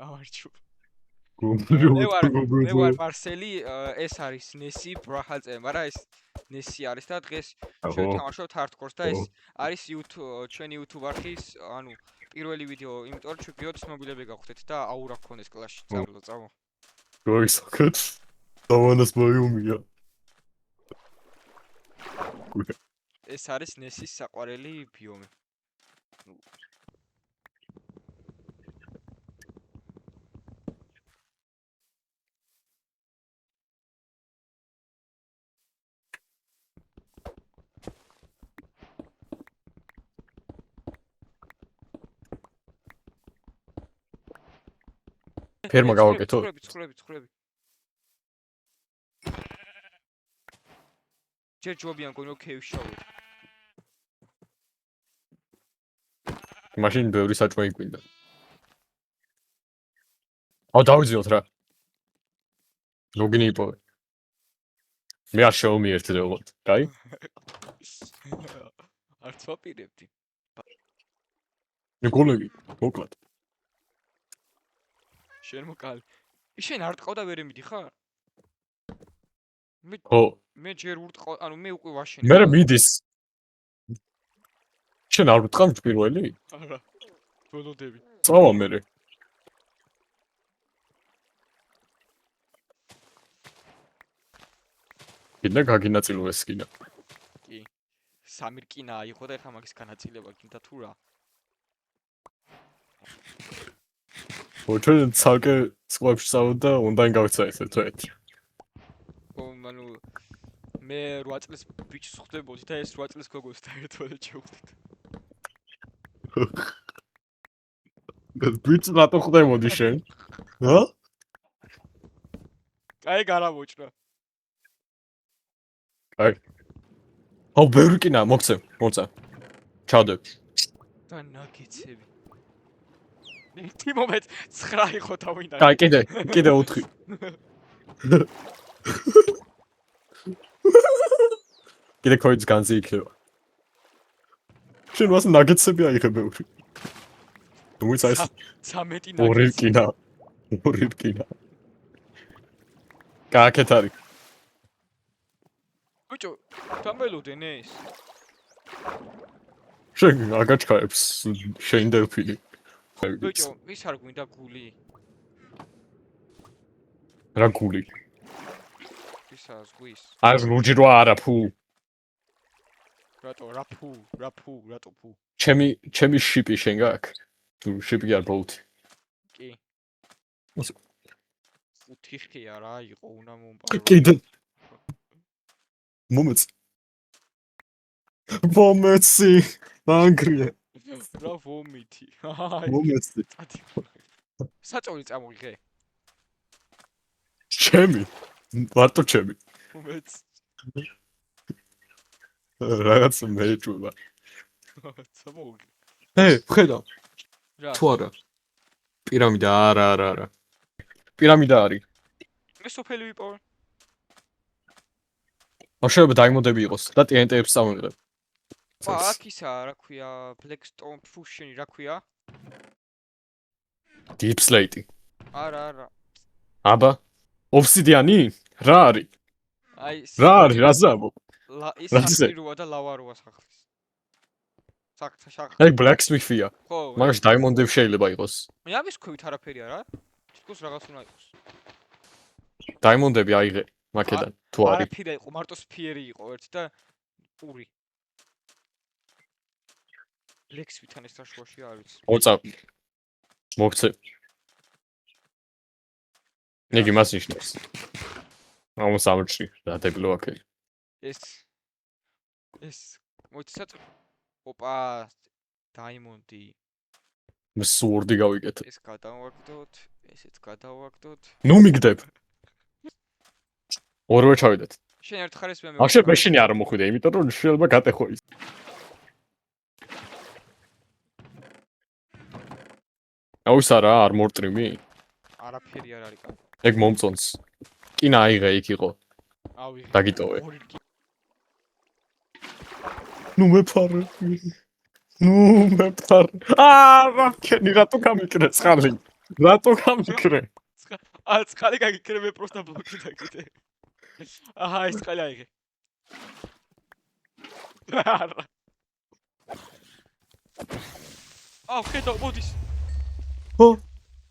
გამარჯობა. მე ვარ მარსელი, ეს არის ნესი ბრაჰაძე, მაგრამ ეს ნესი არის და დღეს შევთამაშოთ hardcore-ს და ეს არის ჩვენი YouTube არხის, ანუ პირველი ვიდეო, იმიტომ რომ ჩვენ გიოთ ცნობილები გავხდეთ და აურა გქონდეს კლასში, წამო. გოისაკეთ. დავანას მოიუმია. ეს არის ნესის საყვარელი ბიომი. ფერმა გავაკეთო. ცხრები. ჯერ ჯობიან გონო ქეივს შოვით. მაშინ ბევრი საჭმელი გვინდა. აუ დავიძიოთ რა. ლოგინი იპოვე. მე არ შევმიერთე როგორც, კაი? არ ვაპირებდი. მე გოლები, მოკლედ. შენ მოკალი. შენ არ ტყავდა ვერ მიდი ხარ? მე ჯერ ურტყავ, ანუ მე უკვე ვაშენე. მე მიდის. შენ არ ვტყავ პირველი? არა. ბოლოდები. წავა მე. კიდე გაგინაწილო ეს სკინა. კი. სამი რკინა იყო და ეხლა მაგის განაწილება გინდა თუ რა? ჩვენ ცალკე სკოლებში წავედი და ონლაინ გავეცა ეს ერთად. ანუ მე 8 წლის ბიჭს ხვდებოდი და ეს 8 წლის გოგოს და ერთად შევხვდით. ბიჭს რატო ხვდებოდი შენ? ჰა? აი გარამოჭრა. აი. აუ ბევრი კინა მოგცე. ჩავდებ. და ნაგეცები. ერთი მომენტ 9 იყო თავიდან. აი კიდე 4. კიდე კოიც განზი იქნება. შენ მას ნაგეცები აიღე ბევრი. მოიცა ეს 13 ნაგეცი. 2 რკინა. გააკეთ არის. ბიჭო, დამელოდენ ეს. შენ აგაჩქარებს შენ დელფინი. ბიჭო, ვის არ გვინდა გული? რა გული? ისა ზღვის. არ ლუჯი რა არა ფუ. რატო ფუ? ჩემი შიპი შენ გაქვს? თუ შიპი არ ბოუთი. კი. 5 ხია რა იყო უნდა მომპარო. კიდე. მომეცი. ანგრია. რა ვომითი. მომეცი. საჭორი წამოიღე. ჩემი. მარტო ჩემი. მომეცი. რაღაც მეჭულა. წამოიღე. ხედა. რა? თუ არა. პირამიდა არა. პირამიდა არის. მე სოფელი ვიპოვე. შეიძლება დაიმოდები იყოს და TNT-ებს წამოიღებ. აქ ისა რა ქვია, Blackstone Fusion-ი რა ქვია? Deep Slate-ი. არა. აბა. Obsidian-ი? რა არის? აი რა არის, რა ზაბო? ის საყიროა და ლავაროა სახლის. აი blacksmith-ია. ხო. მაგაში diamond-ები შეიძლება იყოს. მე ამის ქვევით არაფერი არა? თითქოს რაღაც უნდა იყოს. Diamond-ები აიღე მაკედან თუ არის. არაფერი იყო, მარტო სფიერი იყო ერთი და პური. Blacksmith-თან ეს საშუაში არის. მოწა. მოგცე. ნიგი მას ნიშნავს. ამოსამრჩი რა დებლო აქ. ეს მოიცათ ოპა დაიმონდი. მე სურდი გავიკეთე. ეს გადავაგდოთ, ესეც გადავაგდოთ. ნუ მიგდებ. ორვე ჩავიდეთ. შენ ერთხელ ეს მე ახშე მეშინი არ მოხვიდე, იმიტომ რომ შეიძლება გატეხო ის. აუ ის არა armor trim-ი? არაფერი არ არის კაცო. ეგ მომწონს. კინა აიღე იქ იყო. ავიღე. დაგიტოვე. ნუ მეფარე. რა ქენი რატო გამიკრეს ხალი? რატო გამიქრე? წყალი გაგიქრე მე პროსტა ბლოკი დაგიდე. აჰა, ეს წყალი აიღე. არა. ხედავ, მოდის. ხო?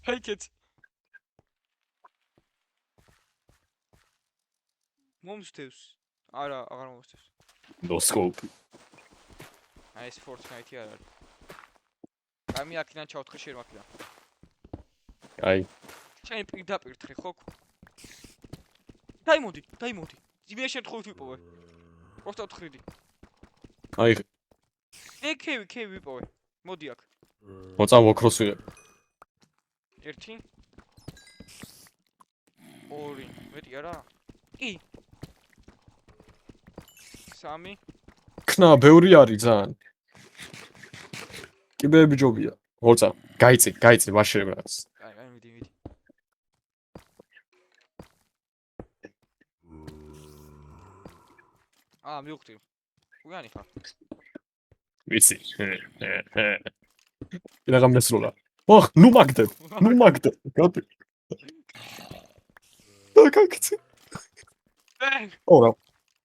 ჰაიკეთ. მომსდევს. არა, აღარ მომსდევს. No scope. აი ეს Fortnite არ არის. გამი აქედან ჩავთხე შენ აქედან. აი, შენ პირდაპირ თხე ხო? დაიმოდი. ძიმია შემთხვევით ვიპოვე. პროსტა ვთხრიდი. აი, ქევი ვიპოვე. მოდი აქ. მოწავ ოქროს ვიღებ. 1 2 მეტი არა? კი. 3 ქნა ბევრი არის ძალიან. კიბეები ჯობია. მოწავ. გაიწი, ვაშერებ რაღაც. აი, მიდი. მივხვდი. უგანი ხარ? ვიცი. ირაღა მესროლა. ნუ მაგდებ. გადი. დაგაკცე. ორა.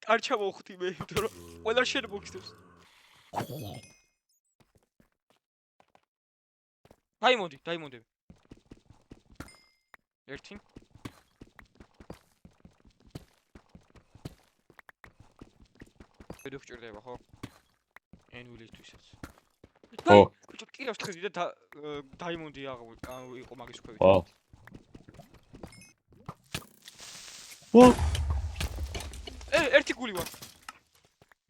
არ ჩამოვხვდი მე, იმიტომ რომ ყველა შენ მოგხდებს. დაიმოდი. 1 ვჭირდება ხო? ენვილისთვისაც. ო, ბიჭო, კიდევ ვთქვი და დაიმონდი იყო მაგის ქვევით. ო. ერთი გული ვარ.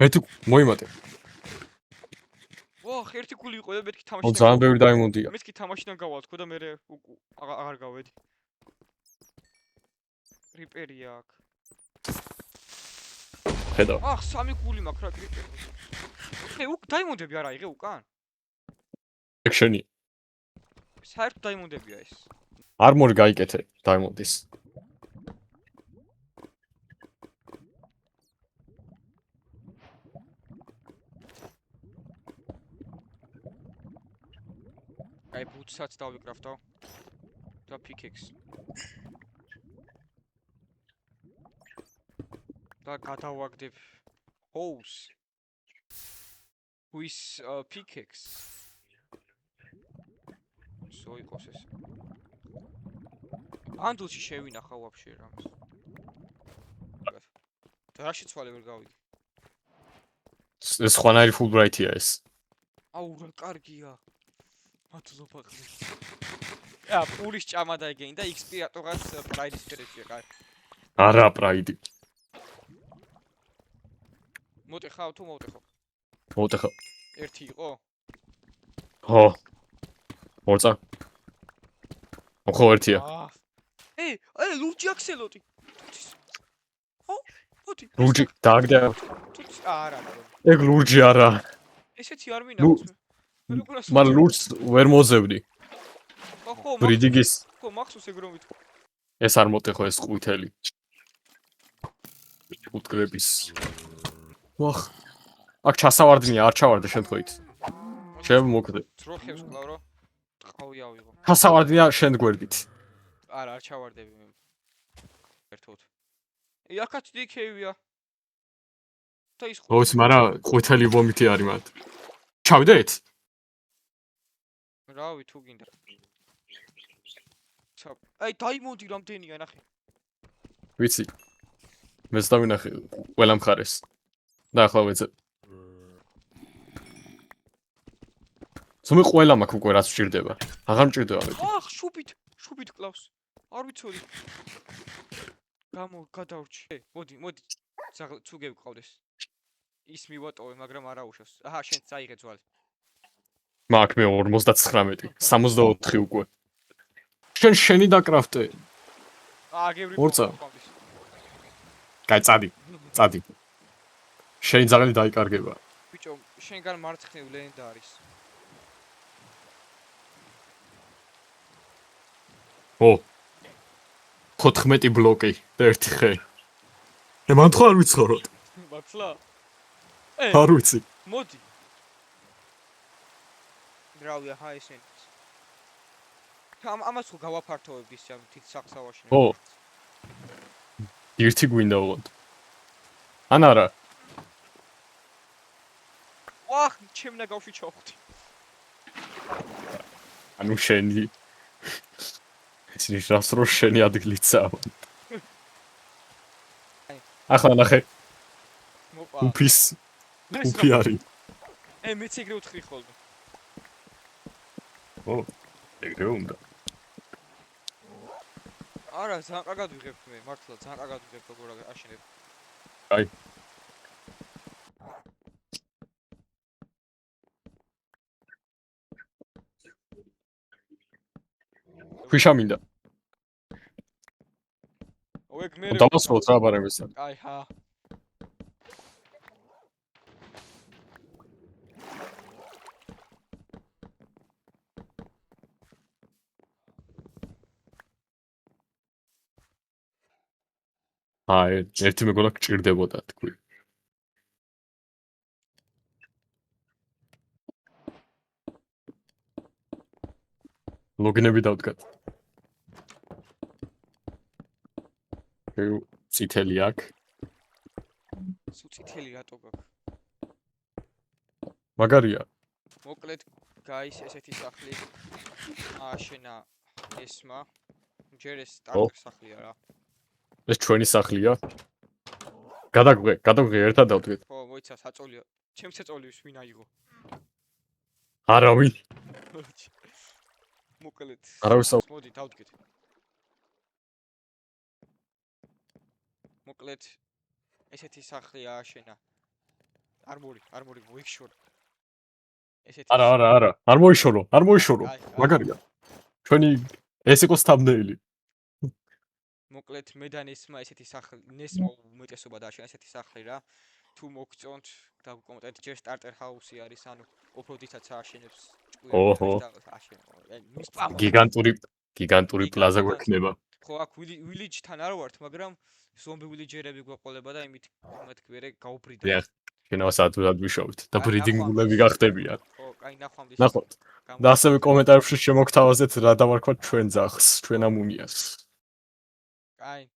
ერთი მოიმატე. ერთი გული იყო და მეთქი ო, თამაშიდან. ძალიან ბევრი დაიმონდია. მეთქი თამაშიდან გავალ თქო და მე აღარ გავედი. რიპერია აქ. ხედავ. 3 გული მაქვს რა რიპერი. დაიმონდები არა იღე უკან? ექშენი. საერთოდ დაიმონდებია ეს. არმორი გაიკეთე, დაიმონდის. აი ბუთსაც დავიკრაფტავ. და pickaxe. და გადავაგდებ house. with pickaxe. იყოს ეს. ანდულში შევინახავ ვაფშე რამს. და რაში ცვალე ვერ გავიდი. ეს ხვანარი ფულბრაითია ეს. აუ რა კარგია. მადლობა ხმი. პულის ჭამა დაიგენი და XP რატოღაც პრაიდის ფერეთია კარგი. არა პრაიდი. მოტეხავ თუ მოტეხავ? მოტეხავ. 1 იყო? ხო. მოწა. ხო ერთია. ლურჯი აქსელოტი. ხო? მოდი. ლურჯი დააგდე. არა. ეგ ლურჯი არა. ესეთი არ მინახავს მე. მაგრამ ლურჯს ვერ მოზევდი. ხო, ბრიდგის. ხო, მახსოვს ეგ რომ ვიტყვი. ეს არ მოტეხო ეს ყვითელი. უტკრების. ვახ. აქ ჩასავარდნია, არ ჩავარდე შემთხვევით. შემოკვდე. ძროხებს კლავრო. ტყავი ავიღო. ჩასავარდნია შენ გვერდით. არა, არ ჩავარდები მე. ერთოდ. აქაც დიქევია. და ის ოს, მაგრამ ყვითელი ვომიტი არის მათ. ჩავდეთ? რავი, თუ გინდა. აი, დაიმონდი რამდენია, ნახე. ვიცი. მეც დავინახე ყველა მხარეს. და ახლა ვეძებ. ზომი ყველა მაქვს უკვე რაც ვჭირდება. აღარ მჭირდება მე. შუბით კლავს. არ ვიცოდი. გადავრჩი. მოდი. თუ გევყავდეს. ის მივატოვე, მაგრამ არა უშავს. აჰა, შენ წაიღე ძვალი. მაგ მე 59, 64 უკვე. შენი დაკრაფტე. გევრი. ორწა. კაი, წადი. შენი ძაღლი დაიკარგება. ბიჭო, შენგან მარცხნივ ლენდა არის. ო. 14 ბლოკი და 1 ხე. მან ხო არ ვიცხოვროთ. მართლა? არ ვიცი. მოდი. რავია, ჰაი შენ. ამას ხო გავაფართოვებთ ის ამ თით სახსავაში. ო. ერთი გვინდა უყოდ. ან არა. ვახ, ჩემნა გავში ჩავხვდი. ანუ შენი ეს ნიშნავს რომ შენი ადგილიცაა. ახლა ნახე. მოპა. უფის უფი არის. მეც ეგრე ვთხრი ხოლმე. ო, ეგრე უნდა. არა, ძალიან კარგად ვიღებ მე, მართლა ძალიან კარგად ვიღებ როგორ აშენებ. აი. ქვიშა მინდა. ეგ მე დავასრულოთ რა ბარემეს. აი ჰა. აი, ერთი მეგონა გჭირდებოდა თქვი. ლოგინები დავდგათ. წითელი აქვს. სულ წითელი რატო გაქვს? მაგარია. მოკლედ გაის ესეთი სახლი ააშენა ესმა. ჯერ ეს სტარტერ სახლია რა. ეს ჩვენი სახლია. გადაგვე ერთად დავდგეთ. ხო, მოიცა საწოლია. ჩემს ეწოლივის ვინ აიღო? არავინ. მოკლედ. არავის მოდი დავდგეთ. მოკლედ ესეთი სახლი ააშენა. არმორი მოიქშორ. ესეთი არა. არ მოიშორო. მაგარია. ჩვენი ეს იყოს thumbnail-ი. მოკლედ მე და ნესმა ესეთი სახლი, ნესმა უმეტესობა დააშენა ესეთი სახლი რა. თუ მოგწონთ და კომენტარით ჯერ starter house-ი არის, ანუ ოფროდითაც ააშენებს ოჰო. გიგანტური პლაზა გვექნება. ხო, აქ village-თან არ ვართ, მაგრამ ზომბი village-ერები გვეყოლება და იმით მეთქი ვერე გაუბრიდა. დიახ, შენავა საათურად ვიშოვთ და ბრიდინგულები გახდებიან. ხო, კაი ნახვამდის. ნახოთ. და ასევე კომენტარებში შემოგთავაზეთ რა დავარქვათ ჩვენ ძაღლს, ჩვენ ამ უნიას. კაი.